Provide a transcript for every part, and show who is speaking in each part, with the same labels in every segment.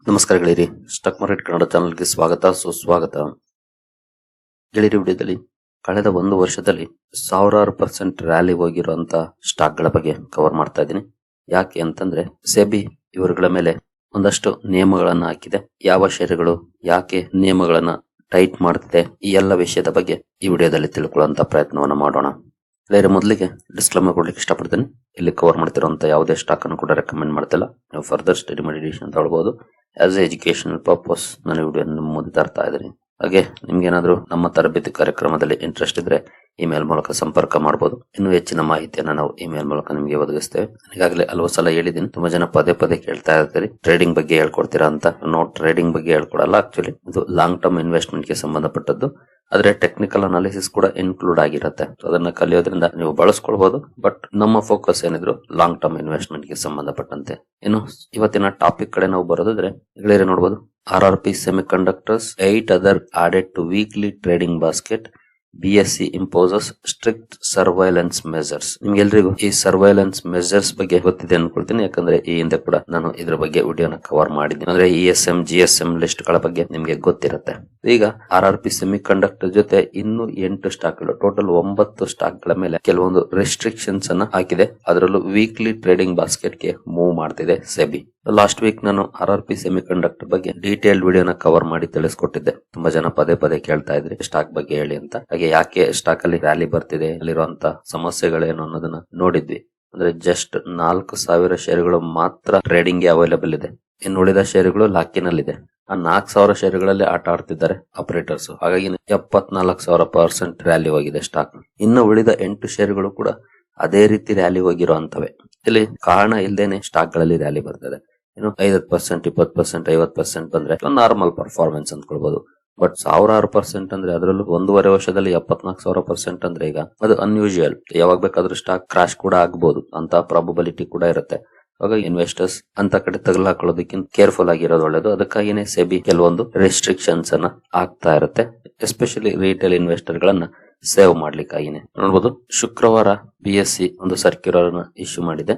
Speaker 1: ನಮಸ್ಕಾರ ಗೆಳೆಯರಿ, stock market Kannada ಚಾನಲ್ಗೆ ಸ್ವಾಗತ ಸುಸ್ವಾಗತ. ಗೆಳೆಯರಿ, ವಿಡಿಯೋದಲ್ಲಿ ಕಳೆದ ಒಂದು ವರ್ಷದಲ್ಲಿ ಸಾವಿರಾರು % ರ್ಯಾಲಿ ಹೋಗಿರುವಂತ ಸ್ಟಾಕ್ ಗಳ ಬಗ್ಗೆ ಕವರ್ ಮಾಡ್ತಾ ಇದ್ದೀನಿ. ಯಾಕೆ ಅಂತಂದ್ರೆ ಸೆಬಿ ಇವರುಗಳ ಮೇಲೆ ಒಂದಷ್ಟು ನಿಯಮಗಳನ್ನ ಹಾಕಿದೆ. ಯಾವ ಷೇರುಗಳು ಯಾಕೆ ನಿಯಮಗಳನ್ನ ಟೈಟ್ ಮಾಡ್ತಿದೆ, ಈ ಎಲ್ಲ ವಿಷಯದ ಬಗ್ಗೆ ಈ ವಿಡಿಯೋದಲ್ಲಿ ತಿಳ್ಕೊಳ್ಳುವಂತ ಪ್ರಯತ್ನವನ್ನ ಮಾಡೋಣ. ಬೇರೆ ಮೊದಲಿಗೆ ಡಿಸ್ಕ್ಲೇಮರ್ ಕೊಡ್ಲಿಕ್ಕೆ ಇಷ್ಟಪಡ್ತೀನಿ. ಇಲ್ಲಿ ಕವರ್ ಮಾಡ್ತಿರುವಂತ ಯಾವುದೇ ಸ್ಟಾಕ್ ಅನ್ನು ಕೂಡ ರೆಕಮೆಂಡ್ ಮಾಡ್ತಿಲ್ಲ. ನೀವು ಫರ್ದರ್ ಸ್ಟಡಿ ಮಾಡಿ ಡಿಸಿಷನ್ ತಗೊಳ್ಬಹುದು. ಆಸ್ ಎ ಎಜುಕೇಶನಲ್ ಪರ್ಪಸ್ ನಾನು ವಿಡಿಯೋ ನಿಮ್ಮ ಮುಂದೆ ತರ್ತಾ ಇದ್ದೀನಿ. ಹಾಗೆ ನಿಮ್ಗೇನಾದ್ರೂ ನಮ್ಮ ತರಬೇತಿ ಕಾರ್ಯಕ್ರಮದಲ್ಲಿ ಇಂಟ್ರೆಸ್ಟ್ ಇದ್ರೆ ಇಮೇಲ್ ಮೂಲಕ ಸಂಪರ್ಕ ಮಾಡಬಹುದು. ಇನ್ನೂ ಹೆಚ್ಚಿನ ಮಾಹಿತಿಯನ್ನ ನಾವು ಇಮೇಲ್ ಮೂಲಕ ನಿಮಗೆ ಒದಗಿಸ್ತೇವೆ. ಈಗಾಗಲೇ ಹಲವು ಸಲ ಹೇಳಿದ್ದೀನಿ, ತುಂಬಾ ಜನ ಪದೇ ಪದೇ ಕೇಳ್ತಾ ಇರ್ತೀರಿ ಟ್ರೇಡಿಂಗ್ ಬಗ್ಗೆ ಹೇಳ್ಕೊಡ್ತೀರಾ ಅಂತ. ಟ್ರೇಡಿಂಗ್ ಬಗ್ಗೆ ಹೇಳ್ಕೊಡಲ್ಲ. ಆಕ್ಚುಲಿ ಇದು ಲಾಂಗ್ ಟರ್ಮ್ ಇನ್ವೆಸ್ಟ್ಮೆಂಟ್ ಗೆ ಸಂಬಂಧಪಟ್ಟದ್ದು. ಆದ್ರೆ ಟೆಕ್ನಿಕಲ್ ಅನಾಲಿಸಿಸ್ ಕೂಡ ಇನ್ಕ್ಲೂಡ್ ಆಗಿರುತ್ತೆ. ಅದನ್ನ ಕಲಿಯೋದ್ರಿಂದ ನೀವು ಬಳಸ್ಕೊಳ್ಬಹುದು. ಬಟ್ ನಮ್ಮ ಫೋಕಸ್ ಏನಿದ್ರು ಲಾಂಗ್ ಟರ್ಮ್ ಇನ್ವೆಸ್ಟ್ಮೆಂಟ್ ಗೆ ಸಂಬಂಧಪಟ್ಟಂತೆ. ಇನ್ನು ಇವತ್ತಿನ ಟಾಪಿಕ್ ಕಡೆ ನಾವು ಬರೋದಾದ್ರೆ ಗೆಳೆಯರೇ ನೋಡಬಹುದು, RRP Semiconductors 8 other added to weekly trading basket. BSE imposes strict surveillance measures. ನಿಮ್ಗೆಲ್ರಿಗೂ ಈ ಸರ್ವೈಲೆನ್ಸ್ ಮೆಜರ್ಸ್ ಬಗ್ಗೆ ಗೊತ್ತಿದೆ ಅನ್ಕೊಳ್ತೀನಿ. ಯಾಕಂದ್ರೆ ಈ ಹಿಂದೆ ಕೂಡ ನಾನು ಇದ್ರ ಬಗ್ಗೆ ವಿಡಿಯೋನ ಕವರ್ ಮಾಡಿದ್ದೀನಿ. ಅಂದ್ರೆ ESM GSM ಲಿಸ್ಟ್ ಗಳ ಬಗ್ಗೆ ನಿಮ್ಗೆ ಗೊತ್ತಿರುತ್ತೆ. ಈಗ RRP Semiconductor ಜೊತೆ ಇನ್ನು 8 ಸ್ಟಾಕ್ ಗಳು, ಟೋಟಲ್ 9 ಸ್ಟಾಕ್ ಗಳ ಮೇಲೆ ಕೆಲವೊಂದು ರೆಸ್ಟ್ರಿಕ್ಷನ್ಸ್ ಅನ್ನ ಹಾಕಿದೆ. ಅದರಲ್ಲೂ ವೀಕ್ಲಿ ಟ್ರೇಡಿಂಗ್ ಬಾಸ್ಕೆಟ್ ಗೆ ಮೂವ್ ಮಾಡ್ತಿದೆ ಸೆಬಿ. ಲಾಸ್ಟ್ ವೀಕ್ ನಾನು RRP Semiconductor ಬಗ್ಗೆ ಡೀಟೇಲ್ಡ್ ವಿಡಿಯೋನ ಕವರ್ ಮಾಡಿ ತಿಳಿಸ್ಕೊಟ್ಟಿದ್ದೆ. ತುಂಬಾ ಜನ ಪದೇ ಪದೇ ಕೇಳ್ತಾ ಇದ್ರಿ ಸ್ಟಾಕ್ ಬಗ್ಗೆ ಹೇಳಿ ಅಂತ. ಹಾಗೆ ಯಾಕೆ ಸ್ಟಾಕ್ ಅಲ್ಲಿ ರ್ಯಾಲಿ ಬರ್ತಿದೆ, ಅಲ್ಲಿರುವಂತ ಸಮಸ್ಯೆಗಳೇನು ಅನ್ನೋದನ್ನ ನೋಡಿದ್ವಿ. ಅಂದ್ರೆ ಜಸ್ಟ್ 4,000 ಷೇರುಗಳು ಮಾತ್ರ ಟ್ರೇಡಿಂಗ್ ಗೆ ಅವೈಲೇಬಲ್ ಇದೆ. ಇನ್ನು ಉಳಿದ ಷೇರುಗಳು ಲಾಕಿನಲ್ಲಿದೆ. ಆ 4,000 ಷೇರುಗಳಲ್ಲಿ ಆಟ ಆಡ್ತಿದ್ದಾರೆ ಆಪರೇಟರ್ಸ್. ಹಾಗಾಗಿ 74,000% ರ್ಯಾಲಿ ಹೋಗಿದೆ ಸ್ಟಾಕ್. ಇನ್ನು ಉಳಿದ 8 ಷೇರುಗಳು ಕೂಡ ಅದೇ ರೀತಿ ರ್ಯಾಲಿ ಹೋಗಿರುವಂತವೆ. ಇಲ್ಲಿ ಕಾರಣ ಇಲ್ದೇನೆ ಸ್ಟಾಕ್ ಗಳಲ್ಲಿ ರ್ಯಾಲಿ ಬರ್ತದೆ. ಇನ್ನು 5%, 20%, 50% ಬಂದ್ರೆ ನಾರ್ಮಲ್ ಪರ್ಫಾರ್ಮೆನ್ಸ್ ಅಂದ್ಕೊಳ್ಬಹುದು. ಬಟ್ 1,000% ಅಂದ್ರೆ ಅದರಲ್ಲೂ 1.5 ವರ್ಷದಲ್ಲಿ 74,000% ಅಂದ್ರೆ ಈಗ ಅದು ಅನ್ಯೂಶುವಲ್. ಯಾವಾಗ ಬೇಕಾದ್ರೂ ಸ್ಟಾಕ್ ಕ್ರಾಶ್ ಕೂಡ ಆಗ್ಬಹುದು ಅಂತ ಪ್ರಾಬಬಿಲಿಟಿ ಕೂಡ ಇರುತ್ತೆ. ಹಾಗಾಗಿ ಇನ್ವೆಸ್ಟರ್ಸ್ ಅಂತ ಕಡೆ ತಗಲಾಕೊಳ್ಳೋದಕ್ಕಿಂತ ಕೇರ್ಫುಲ್ ಆಗಿರೋದು ಒಳ್ಳೇದು. ಅದಕ್ಕಾಗಿನೇ ಸೆಬಿ ಕೆಲವೊಂದು ರೆಸ್ಟ್ರಿಕ್ಷನ್ಸ್ ಅನ್ನ ಆಗ್ತಾ ಇರುತ್ತೆ, ಎಸ್ಪೆಷಲಿ ರಿಟೇಲ್ ಇನ್ವೆಸ್ಟರ್ ಗಳನ್ನ ಸೇವ್ ಮಾಡ್ಲಿಕ್ಕಾಗಿನೇ. ನೋಡಬಹುದು, ಶುಕ್ರವಾರ BSE ಒಂದು ಸರ್ಕ್ಯುಲರ್ ಅನ್ನ ಇಶ್ಯೂ ಮಾಡಿದೆ.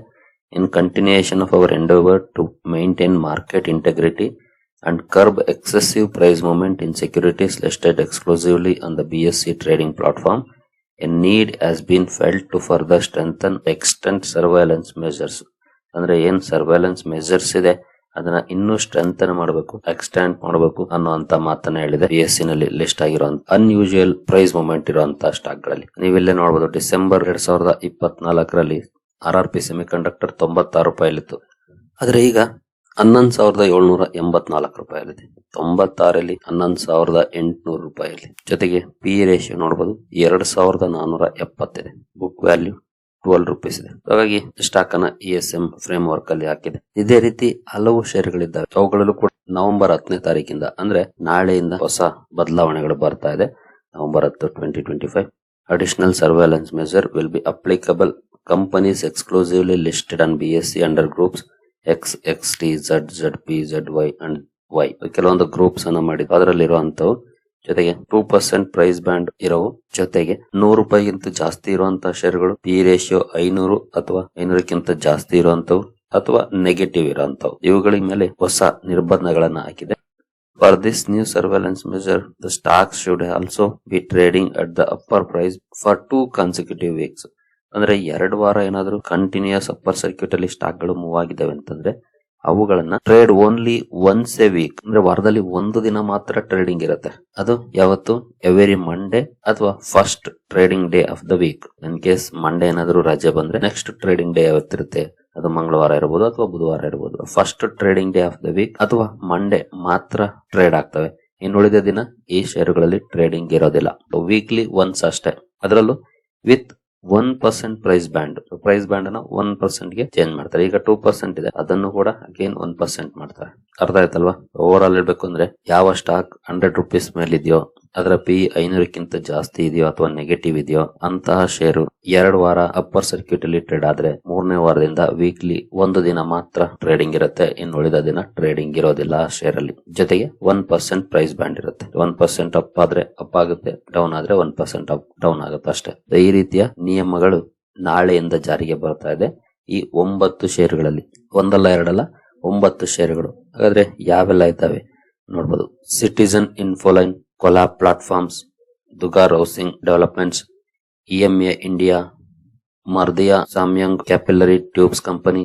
Speaker 1: In continuation of our endeavor to maintain market integrity and curb excessive price movement in securities listed exclusively on the BSE trading platform, a need has been felt to further strengthen extent surveillance measures. ಅಂದ್ರೆ ಏನ್ surveillance measures ಇದೆ ಅದನ್ನ ಇನ್ನೂ strengthen ಮಾಡಬೇಕು, extend ಮಾಡಬೇಕು ಅನ್ನುವಂತ ಮಾತನ್ನ ಹೇಳಿದೆ. BSE ನಲ್ಲಿ ಲಿಸ್ಟ್ ಆಗಿರುವಂತ ಅನ್ಯೂಶುವಲ್ ಪ್ರೈಸ್ ಮೂವ್ಮೆಂಟ್ ಇರುವಂತಹ ಸ್ಟಾಕ್ ಗಳಲ್ಲಿ ನೀವಿಲ್ಲೇ ನೋಡಬಹುದು. ಡಿಸೆಂಬರ್ 2024ರಲ್ಲಿ RRP Semiconductor 96 ರೂಪಾಯಿಲಿತ್ತು. ಆದ್ರೆ ಈಗ 11,784 ರೂಪಾಯಿಲಿದೆ. 96ರಲ್ಲಿ 11,800 ರೂಪಾಯಿಲಿ. ಜೊತೆಗೆ PE ರೇಷಿಯೋ ನೋಡಬಹುದು 2,470 ಇದೆ. ಬುಕ್ ವ್ಯಾಲ್ಯೂ 12 ರೂಪೀಸ್ ಇದೆ. ಹಾಗಾಗಿ ಸ್ಟಾಕ್ ಅನ್ನ ESM ಫ್ರೇಮ್ ವರ್ಕ್ ಅಲ್ಲಿ ಹಾಕಿದೆ. ಇದೇ ರೀತಿ ಹಲವು ಷೇರುಗಳಿದ್ದಾವೆ. ಅವುಗಳಲ್ಲೂ ಕೂಡ ನವೆಂಬರ್ 10ನೇ ತಾರೀಕಿಂದ ಅಂದ್ರೆ ನಾಳೆಯಿಂದ ಹೊಸ ಬದಲಾವಣೆಗಳು ಬರ್ತಾ ಇದೆ. November 10, 2025 additional surveillance measure will be applicable. Companies exclusively listed on BSE under groups X, XT, Z, ZP, ZY and Y. ಕೆಲವೊಂದು ಗ್ರೂಪ್ಸ್ ಅನ್ನ ಮಾಡಿ ಅದರಲ್ಲಿರುವಂತವು. ಜೊತೆಗೆ 2% ಪ್ರೈಸ್ ಬ್ಯಾಂಡ್ ಇರೋವು, ಜೊತೆಗೆ 100 ರೂಪಾಯಿಗಿಂತ ಜಾಸ್ತಿ ಇರುವಂತಹ ಷೇರುಗಳು, PE ರೇಷಿಯೋ 500 ಅಥವಾ 500ಕ್ಕಿಂತ ಜಾಸ್ತಿ ಇರುವಂತವು ಅಥವಾ ನೆಗೆಟಿವ್ ಇರುವಂತವು, ಇವುಗಳ ಮೇಲೆ ಹೊಸ ನಿರ್ಬಂಧಗಳನ್ನ ಹಾಕಿದೆ. For this new surveillance measure, the stocks should also be trading at the upper price for 2 consecutive weeks. ಅಂದ್ರೆ 2 ವಾರ ಏನಾದ್ರೂ ಕಂಟಿನ್ಯೂಸ್ ಅಪ್ಪರ್ ಸರ್ಕ್ಯೂಟ್ ಅಲ್ಲಿ ಸ್ಟಾಕ್ ಗಳು ಮೂವ್ ಆಗಿದ್ದಾವೆ ಅಂತಂದ್ರೆ ಅವುಗಳನ್ನ trade only once a week, ಅಂದ್ರೆ ವಾರದಲ್ಲಿ ಒಂದು ದಿನ ಮಾತ್ರ ಟ್ರೇಡಿಂಗ್ ಇರುತ್ತೆ. ಅದು ಯಾವತ್ತು? ಎವ್ರಿ ಮಂಡೇ ಅಥವಾ first trading day of the week. In case Monday ಏನಾದ್ರೂ ರಜೆ ಬಂದ್ರೆ ನೆಕ್ಸ್ಟ್ ಟ್ರೇಡಿಂಗ್ ಡೇ ಯಾವತ್ತಿರುತ್ತೆ? ಅದು ಮಂಗಳವಾರ ಇರಬಹುದು ಅಥವಾ ಬುಧವಾರ ಇರಬಹುದು. First trading day of the week ಅಥವಾ ಮಂಡೇ ಮಾತ್ರ ಟ್ರೇಡ್ ಆಗ್ತವೆ. ಇನ್ನುಳಿದ ದಿನ ಈ ಷೇರುಗಳಲ್ಲಿ ಟ್ರೇಡಿಂಗ್ ಇರೋದಿಲ್ಲ. ವೀಕ್ಲಿ ಒನ್ಸ್ ಅಷ್ಟೇ. ಅದರಲ್ಲೂ with 1% price band. Price band ಅನ್ನ 1% ಗೆ ಚೇಂಜ್ ಮಾಡ್ತಾರೆ. ಈಗ 2% ಇದೆ, ಅದನ್ನು ಕೂಡ ಅಗೇನ್ 1% ಮಾಡ್ತಾರೆ. ಅರ್ಥ ಆಯ್ತಲ್ವಾ? ಓವರ್ ಆಲ್ ಹೇಳ್ಬೇಕು ಅಂದ್ರೆ ಯಾವ ಸ್ಟಾಕ್ 100 ರೂಪೀಸ್ ಮೇಲೆ ಇದೆಯೋ, ಅದರ PE 500ಕ್ಕಿಂತ ಜಾಸ್ತಿ ಇದೆಯೋ ಅಥವಾ ನೆಗೆಟಿವ್ ಇದೆಯೋ ಅಂತಹ ಷೇರು 2 ವಾರ ಅಪ್ಪರ್ ಸರ್ಕ್ಯೂಟ್ ಅಲ್ಲಿ ಟ್ರೇಡ್ ಆದ್ರೆ 3ನೇ ವಾರದಿಂದ ವೀಕ್ಲಿ ಒಂದು ದಿನ ಮಾತ್ರ ಟ್ರೇಡಿಂಗ್ ಇರುತ್ತೆ. ಇನ್ನು ಉಳಿದ ದಿನ ಟ್ರೇಡಿಂಗ್ ಇರೋದಿಲ್ಲ ಆ ಶೇರ್ ಅಲ್ಲಿ. ಜೊತೆಗೆ 1% ಪ್ರೈಸ್ ಬ್ಯಾಂಡ್ ಇರುತ್ತೆ. 1% ಅಪ್ ಆದ್ರೆ ಅಪ್ ಆಗುತ್ತೆ, ಡೌನ್ ಆದ್ರೆ 1% ಅಪ್ ಡೌನ್ ಆಗುತ್ತೆ ಅಷ್ಟೇ. ಈ ರೀತಿಯ ನಿಯಮಗಳು ನಾಳೆಯಿಂದ ಜಾರಿಗೆ ಬರ್ತಾ ಇದೆ. ಈ 9 ಷೇರುಗಳಲ್ಲಿ, ಒಂದಲ್ಲ ಎರಡಲ್ಲ 9 ಷೇರುಗಳು ಹಾಗಾದ್ರೆ ಯಾವೆಲ್ಲ ಇದ್ದಾವೆ ನೋಡ್ಬೋದು. Citizen infoline, collab platforms, Dugar housing developments, EMA India, Mardia Samyang capillary tubes company,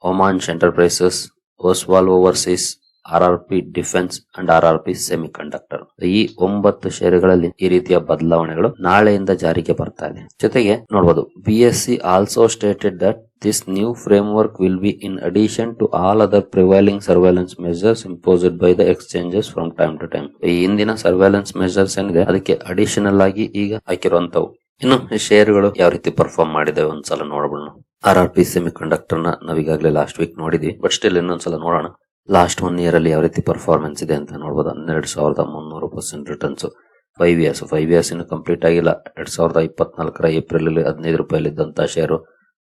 Speaker 1: Omansh enterprises, Oswal overseas, RRP defence and RRP semiconductor. ಈ 9 ಷೇರುಗಳಲ್ಲಿ ಈ ರೀತಿಯ ಬದಲಾವಣೆಗಳು ನಾಳೆಯಿಂದ ಜಾರಿಗೆ ಬರ್ತಾ ಇದೆ. ಜೊತೆಗೆ ನೋಡಬಹುದು, BSE also stated that this new framework will be in addition to all other prevailing surveillance measures imposed by the exchanges from time to time. ಈ ಹಿಂದಿನ ಸರ್ವೆಲೆನ್ಸ್ ಮೆಜರ್ಸ್ ಏನಿದೆ ಅದಕ್ಕೆ ಅಡಿಷನಲ್ ಆಗಿ ಈಗ ಹಾಕಿರುವಂತವು. ಇನ್ನು ಷೇರುಗಳು ಯಾವ ರೀತಿ ಪರ್ಫಾರ್ಮ್ ಮಾಡಿದೆ ಒಂದ್ಸಲ ನೋಡೋಣ. RRP ಸೆಮಿಕಂಡಕ್ಟರ್ ನ ನಾವೀಗಾಗಲೇ ಲಾಸ್ಟ್ ವೀಕ್ ನೋಡಿದ್ವಿ, ಬಟ್ ಸ್ಟಿಲ್ ಇನ್ನೊಂದ್ಸಲ ನೋಡೋಣ. ಲಾಸ್ಟ್ 1 ಇಯರ್ ಅಲ್ಲಿ ಯಾವ ರೀತಿ ಪರ್ಫಾರ್ಮೆನ್ಸ್ ಇದೆ ಅಂತ ನೋಡಬಹುದು. 12,300% ರಿಟರ್ನ್ಸ್. 5 ಇಯರ್ಸ್ ಇನ್ನು ಕಂಪ್ಲೀಟ್ ಆಗಿಲ್ಲ. 2024 ಏಪ್ರಿಲ್ ಅಲ್ಲಿ 15 ರೂಪಾಯಿ ಇದ್ದಂತ ಶೇರು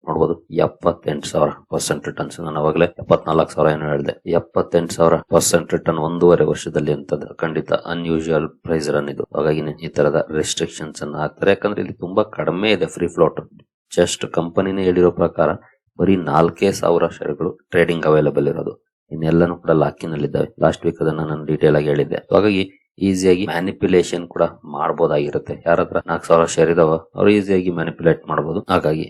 Speaker 1: ನೋಡಬಹುದು 78,000% ರಿಟರ್ನ್ಸ್. ನಾನು ಅವಾಗಲೇ 74,000 ಏನೋ ಹೇಳಿದೆ. 78,000% ರಿಟರ್ನ್ 1.5 ವರ್ಷದಲ್ಲಿ ಅಂತದ್ದು ಖಂಡಿತ ಅನ್ಯೂಶುವಲ್ ಪ್ರೈಸ್ ರನ್ ಇದು. ಹಾಗಾಗಿ ಈ ತರದ ರೆಸ್ಟ್ರಿಕ್ಷನ್ಸ್ ಅನ್ನ ಹಾಕ್ತಾರೆ, ಯಾಕಂದ್ರೆ ಇಲ್ಲಿ ತುಂಬಾ ಕಡಿಮೆ ಇದೆ ಫ್ರೀ ಫ್ಲೋಟ್. ಜಸ್ಟ್ ಕಂಪನಿನೇ ಹೇಳಿರೋ ಪ್ರಕಾರ ಬರೀ 4,000 ಶೇರುಗಳು ಟ್ರೇಡಿಂಗ್ ಅವೈಲೇಬಲ್ ಇರೋದು. ಇನ್ನೆಲ್ಲನೂ ಕೂಡ ಲಾಕಿನಲ್ಲಿದ್ದಾವೆ. ಲಾಸ್ಟ್ ವೀಕ್ ಅದನ್ನ ನಾನು ಡೀಟೇಲ್ ಆಗಿ ಹೇಳಿದ್ದೆ. ಹಾಗಾಗಿ ಈಸಿಯಾಗಿ ಮ್ಯಾನಿಪ್ಯುಲೇಷನ್ ಕೂಡ ಮಾಡಬಹುದಾಗಿರುತ್ತೆ. ಯಾರತ್ರ 4,000 ಶೇರ್ ಇದಾವ ಅವ್ರು ಈಸಿಯಾಗಿ ಮ್ಯಾನಿಪ್ಯುಲೇಟ್ ಮಾಡಬಹುದು. ಹಾಗಾಗಿ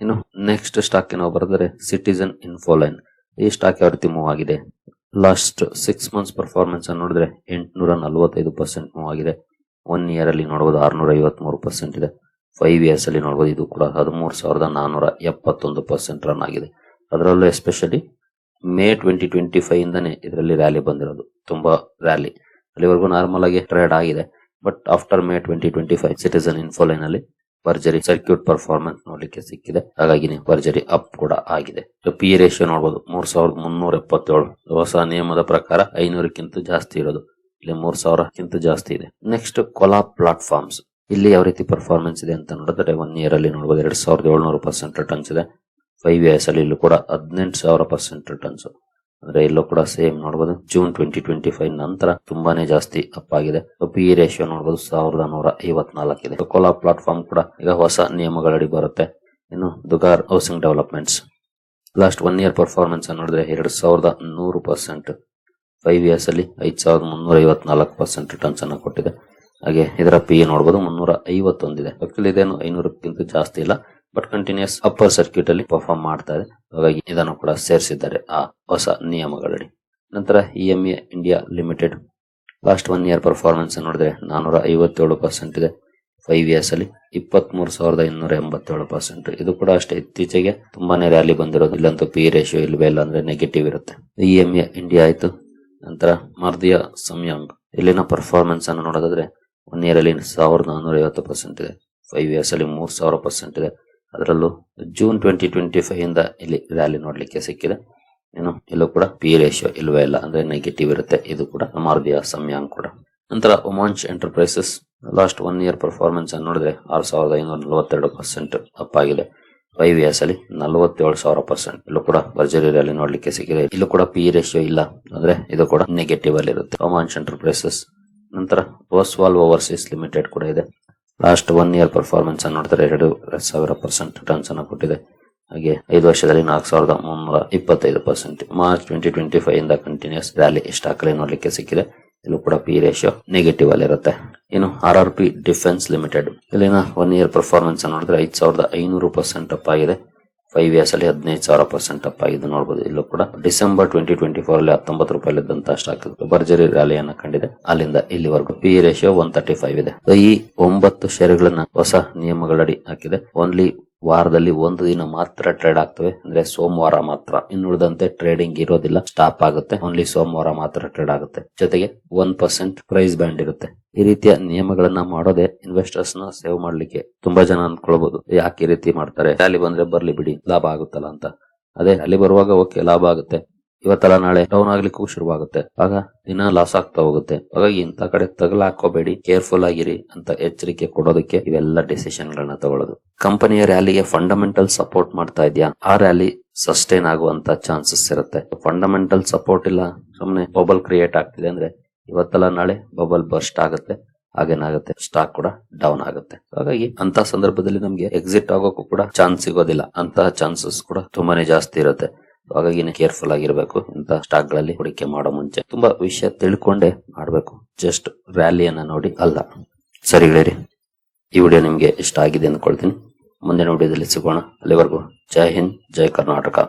Speaker 1: ಇನ್ನು ನೆಕ್ಸ್ಟ್ ಸ್ಟಾಕ್ ನಾವು ಬರೆದರೆ ಸಿಟಿಜನ್ ಇನ್ಫೋಲೈನ್. ಈ ಸ್ಟಾಕ್ ಯಾವ ರೀತಿ ಮೂವ್ ಆಗಿದೆ? ಲಾಸ್ಟ್ 6 ಮಂತ್ಸ್ ಪರ್ಫಾರ್ಮೆನ್ಸ್ ಅನ್ನು ನೋಡಿದ್ರೆ 845% ಮೂವ್ ಆಗಿದೆ. 1 ಇಯರ್ ಅಲ್ಲಿ ನೋಡಬಹುದು 653% ಇದೆ. 5 ಇಯರ್ಸ್ ಅಲ್ಲಿ ನೋಡಬಹುದು ಇದು ಕೂಡ 13,471% ರನ್ ಆಗಿದೆ. ಅದರಲ್ಲೂ ಎಸ್ಪೆಷಲಿ ಮೇ 2025 ಇಂದಾನೆ ಇದರಲ್ಲಿ ರ್ಯಾಲಿ ಬಂದಿರೋದು. ತುಂಬಾ ರ್ಯಾಲಿ ಅಲ್ಲಿವರೆಗೂ ನಾರ್ಮಲ್ ಆಗಿ ಟ್ರೇಡ್ ಆಗಿದೆ. ಬಟ್ ಆಫ್ಟರ್ ಮೇ 2025 ಸಿಟಿಜನ್ ಇನ್ಫೋಲೈನ್ ಅಲ್ಲಿ ಭರ್ಜರಿ ಸರ್ಕ್ಯೂಟ್ ಪರ್ಫಾರ್ಮೆನ್ಸ್ ನೋಡ್ಲಿಕ್ಕೆ ಸಿಕ್ಕಿದೆ. ಹಾಗಾಗಿ ಭರ್ಜರಿ ಅಪ್ ಕೂಡ ಆಗಿದೆ. ಪಿ ರೇಷಿಯೋ ನೋಡಬಹುದು 3,377. ಹೊಸ ನಿಯಮದ ಪ್ರಕಾರ 500ಕ್ಕಿಂತ ಜಾಸ್ತಿ ಇರೋದು, ಇಲ್ಲಿ 3,000ಕ್ಕಿಂತ ಜಾಸ್ತಿ ಇದೆ. Next collab platforms. ಇಲ್ಲಿ ಯಾವ ರೀತಿ ಪರ್ಫಾರ್ಮೆನ್ಸ್ ಇದೆ ಅಂತ ನೋಡಿದ್ರೆ 1 ಇಯರ್ ಅಲ್ಲಿ ನೋಡಬಹುದು 2,700% ರಿಟರ್ನ್ಸ್ ಇದೆ. 5 ಇಯರ್ಸ್ ಅಲ್ಲಿ ಇಲ್ಲೂ ಕೂಡ 18,000% ರಿಟರ್ನ್ಸ್. ಅಂದ್ರೆ ಇಲ್ಲೂ ಕೂಡ ಸೇಮ್ ನೋಡಬಹುದು. ಜೂನ್ 2025 ನಂತರ ತುಂಬಾನೇ ಜಾಸ್ತಿ ಅಪ್ ಆಗಿದೆ. ಪಿ ರೇಷಿಯೋ ನೋಡಬಹುದು 1,154 ಇದೆ. ಕೊಲಾಬ್ ಪ್ಲಾಟ್ಫಾರ್ಮ್ ಕೂಡ ಈಗ ಹೊಸ ನಿಯಮಗಳಡಿ ಬರುತ್ತೆ. ಇನ್ನು Dugar housing developments last 1 year performance ನೋಡಿದ್ರೆ 2,100%. 5 ಇಯರ್ಸ್ ಅಲ್ಲಿ 5,354% ರಿಟರ್ನ್ಸ್ ಅನ್ನು ಕೊಟ್ಟಿದೆ. ಹಾಗೆ ಇದರ ಪಿ ನೋಡಬಹುದು 351 ಇದೆ. ಆಕ್ಚುಲಿ ಇದೇನು 500ಕ್ಕಿಂತ ಜಾಸ್ತಿ ಇಲ್ಲ, ಬಟ್ ಕಂಟಿನ್ಯೂಸ್ ಅಪ್ಪರ್ ಸರ್ಕ್ಯೂಟ್ ಅಲ್ಲಿ ಪರ್ಫಾರ್ಮ್ ಮಾಡ್ತಾ ಇದೆ. ಹಾಗಾಗಿ ಇದನ್ನು ಕೂಡ ಸೇರಿಸಿದ್ದಾರೆ ಆ ಹೊಸ ನಿಯಮಗಳಡಿ. ನಂತರ EMA India limited last 1 year performance ನೋಡಿದ್ರೆ 457% ಇದೆ. 5 ಇಯರ್ಸ್ ಅಲ್ಲಿ 23,287%. ಇದು ಕೂಡ ಅಷ್ಟೇ ಇತ್ತೀಚೆಗೆ ತುಂಬಾನೇ ರ್ಯಾಲಿ ಬಂದಿರೋದು. ಇಲ್ಲಂತೂ ಪಿ ರೇಷಿಯೋ ಇಲ್ವೇ ಇಲ್ಲ, ಅಂದ್ರೆ ನೆಗೆಟಿವ್ ಇರುತ್ತೆ. EMA ಇಂಡಿಯಾ ಆಯ್ತು. ನಂತರ ಮರ್ದಿಯಾ ಸಾಮ್ಯಂಗ್ ಇಲ್ಲಿನ ಪರ್ಫಾರ್ಮೆನ್ಸ್ ಅನ್ನು ನೋಡೋದಾದ್ರೆ 1 ಇಯರ್ ಅಲ್ಲಿ 1,450% ಇದೆ. 5 ಇಯರ್ಸ್ ಅಲ್ಲಿ 3,000% ಇದೆ. ಅದರಲ್ಲೂ ಜೂನ್ 2025 ಇಂದ ಇಲ್ಲಿ ರ್ಯಾಲಿ ನೋಡ್ಲಿಕ್ಕೆ ಸಿಕ್ಕಿದೆ. ಏನು ಇಲ್ಲೂ ಕೂಡ ಪಿ ರೇಷಿಯೋ ಇಲ್ವೇ ಇಲ್ಲ, ಅಂದ್ರೆ ನೆಗೆಟಿವ್ ಇರುತ್ತೆ. ಇದು ಕೂಡ ಮರ್ದಿಯಾ ಸಾಮ್ಯಂಗ್ ಕೂಡ. ನಂತರ ಒಮಾನ್ಶ್ ಎಂಟರ್ಪ್ರೈಸಸ್ ಲಾಸ್ಟ್ 1 ಇಯರ್ ಪರ್ಫಾರ್ಮೆನ್ಸ್ ಅನ್ನು ನೋಡಿದ್ರೆ 6,542% ಅಪ್ ಆಗಿದೆ. 5 ಇಯರ್ಸ್ ಅಲ್ಲಿ 47,000%. ಇಲ್ಲೂ ಕೂಡ ಭರ್ಜರಿ ರ್ಯಾಲಿ ನೋಡ್ಲಿಕ್ಕೆ ಸಿಕ್ಕಿದೆ. ಇಲ್ಲೂ ಕೂಡ ಪಿ ರೇಷಿಯೋ ಇಲ್ಲ, ಅಂದ್ರೆ ಇದು ಕೂಡ ನೆಗೆಟಿವ್ ಅಲ್ಲಿ ಇರುತ್ತೆ. ಒಮಾನ್ಶ್ ಎಂಟರ್ಪ್ರೈಸಸ್. ನಂತರ ಓಸ್ವಾಲ್ ಓವರ್ಸೀಸ್ ಲಿಮಿಟೆಡ್ ಕೂಡ ಇದೆ. ಲಾಸ್ಟ್ 1 ಇಯರ್ ಪರ್ಫಾರ್ಮೆನ್ಸ್ ಅನ್ನು ನೋಡಿದ್ರೆ 2,000% ರಿಟರ್ನ್ಸ್ ಅನ್ನು ಕೊಟ್ಟಿದೆ. ಹಾಗೆ 5 ವರ್ಷದಲ್ಲಿ 4,325%. ಮಾರ್ಚ್ 2025 ಇಂದ ಕಂಟಿನ್ಯೂಸ್ ರ್ಯಾಲಿ ಸ್ಟಾಕ್ ಅಲ್ಲಿ ನೋಡ್ಲಿಕ್ಕೆ ಸಿಕ್ಕಿದೆ. ಇಲ್ಲೂ ಕೂಡ ಪಿ ರೇಷಿಯೋ ನೆಗೆಟಿವ್ ಅಲ್ಲಿ ಇರುತ್ತೆ. ಇನ್ನು RRP ಡಿಫೆನ್ಸ್ ಲಿಮಿಟೆಡ್ ಇಲ್ಲಿನ 1 ಇಯರ್ ಪರ್ಫಾರ್ಮೆನ್ಸ್ ಅನ್ನು ನೋಡಿದ್ರೆ 5,500% ಅಪ್ ಆಗಿದೆ. 5 ಇಯರ್ಸ್ ಅಲ್ಲಿ 15,000% ಅಪ್ ಆಗಿದೆ ನೋಡಬಹುದು. ಇಲ್ಲೂ ಕೂಡ ಡಿಸೆಂಬರ್ 2024 ಅಲ್ಲಿ 19 ರೂಪಾಯಿ ಇದ್ದಂತ ಸ್ಟಾಕ್ ಭರ್ಜರಿ ರ್ಯಾಲಿಯನ್ನ ಕಂಡಿದೆ. ಅಲ್ಲಿಂದ ಇಲ್ಲಿವರೆಗೂ ಪಿ ರೇಷಿಯೋ 135 ಇದೆ. ಈ 9 ಷೇರುಗಳನ್ನ ಹೊಸ ನಿಯಮಗಳಡಿ ಹಾಕಿದೆ. ಓನ್ಲಿ ವಾರದಲ್ಲಿ 1 ದಿನ ಮಾತ್ರ ಟ್ರೇಡ್ ಆಗ್ತವೆ, ಅಂದ್ರೆ ಸೋಮವಾರ ಮಾತ್ರ. ಇನ್ನುಳಿದಂತೆ ಟ್ರೇಡಿಂಗ್ ಇರೋದಿಲ್ಲ, ಸ್ಟಾಪ್ ಆಗುತ್ತೆ. ಓನ್ಲಿ ಸೋಮವಾರ ಮಾತ್ರ ಟ್ರೇಡ್ ಆಗುತ್ತೆ. ಜೊತೆಗೆ 1% ಪ್ರೈಸ್ ಬ್ಯಾಂಡ್ ಇರುತ್ತೆ. ಈ ರೀತಿಯ ನಿಯಮಗಳನ್ನ ಮಾಡೋದೇ ಇನ್ವೆಸ್ಟರ್ಸ್ ನ ಸೇವ್ ಮಾಡ್ಲಿಕ್ಕೆ. ತುಂಬಾ ಜನ ಅನ್ಕೊಳ್ಬಹುದು ಯಾಕೆ ಈ ರೀತಿ ಮಾಡ್ತಾರೆ, ರ್ಯಾಲಿ ಬಂದ್ರೆ ಬರ್ಲಿ ಬಿಡಿ ಲಾಭ ಆಗುತ್ತಲ್ಲ ಅಂತ. ಅದೇ ರ್ಯಾಲಿ ಬರುವಾಗ ಓಕೆ ಲಾಭ ಆಗುತ್ತೆ, ಇವತ್ತಲ್ಲ ನಾಳೆ ಡೌನ್ ಆಗ್ಲಿಕ್ಕೂ ಶುರುವಾಗುತ್ತೆ, ಆಗ ದಿನ ಲಾಸ್ ಆಗ್ತಾ ಹೋಗುತ್ತೆ. ಹಾಗಾಗಿ ಇಂತ ಕಡೆ ತಗಲಾಕೋಬೇಡಿ, ಕೇರ್ಫುಲ್ ಆಗಿರಿ ಅಂತ ಎಚ್ಚರಿಕೆ ಕೊಡೋದಕ್ಕೆ ಇವೆಲ್ಲ ಡಿಸಿಷನ್ ಗಳನ್ನ ತಗೊಳ್ಳೋದು. ಕಂಪನಿಯ ರ್ಯಾಲಿಗೆ ಫಂಡಮೆಂಟಲ್ ಸಪೋರ್ಟ್ ಮಾಡ್ತಾ ಇದೆಯಾ, ಆ ರ್ಯಾಲಿ ಸಸ್ಟೈನ್ ಆಗುವಂತ ಚಾನ್ಸಸ್ ಇರುತ್ತೆ. ಫಂಡಮೆಂಟಲ್ ಸಪೋರ್ಟ್ ಇಲ್ಲ, ಸುಮ್ನೆ ಬಬಲ್ ಕ್ರಿಯೇಟ್ ಆಗ್ತಿದೆ ಅಂದ್ರೆ ಇವತ್ತಲ್ಲ ನಾಳೆ ಬಬಲ್ ಬರ್ಸ್ಟ್ ಆಗುತ್ತೆ. ಹಾಗೇನಾಗುತ್ತೆ, ಸ್ಟಾಕ್ ಕೂಡ ಡೌನ್ ಆಗುತ್ತೆ. ಹಾಗಾಗಿ ಅಂತ ಸಂದರ್ಭದಲ್ಲಿ ನಮ್ಗೆ ಎಕ್ಸಿಟ್ ಆಗೋಕ್ಕೂ ಕೂಡ ಚಾನ್ಸ್ ಸಿಗೋದಿಲ್ಲ. ಅಂತ ಚಾನ್ಸಸ್ ಕೂಡ ತುಂಬಾನೇ ಜಾಸ್ತಿ ಇರುತ್ತೆ. ಹಾಗಾಗಿ ಕೇರ್ಫುಲ್ ಆಗಿರ್ಬೇಕು ಇಂತ ಸ್ಟಾಕ್ ಗಳಲ್ಲಿ ಹೂಡಿಕೆ ಮಾಡೋ ಮುಂಚೆ. ತುಂಬಾ ವಿಷಯ ತಿಳ್ಕೊಂಡೇ ಮಾಡ್ಬೇಕು, ಜಸ್ಟ್ ರ್ಯಾಲಿಯನ್ನ ನೋಡಿ ಅಲ್ಲ. ಸರಿ ಗೆಳೆಯರಿ, ಈ ವಿಡಿಯೋ ನಿಮ್ಗೆ ಇಷ್ಟ ಆಗಿದೆ ಅಂದ್ಕೊಳ್ತೀನಿ. ಮುಂದಿನ ವಿಡಿಯೋದಲ್ಲಿ ಸಿಗೋಣ. ಅಲ್ಲಿವರೆಗೂ ಜೈ ಹಿಂದ್, ಜೈ ಕರ್ನಾಟಕ.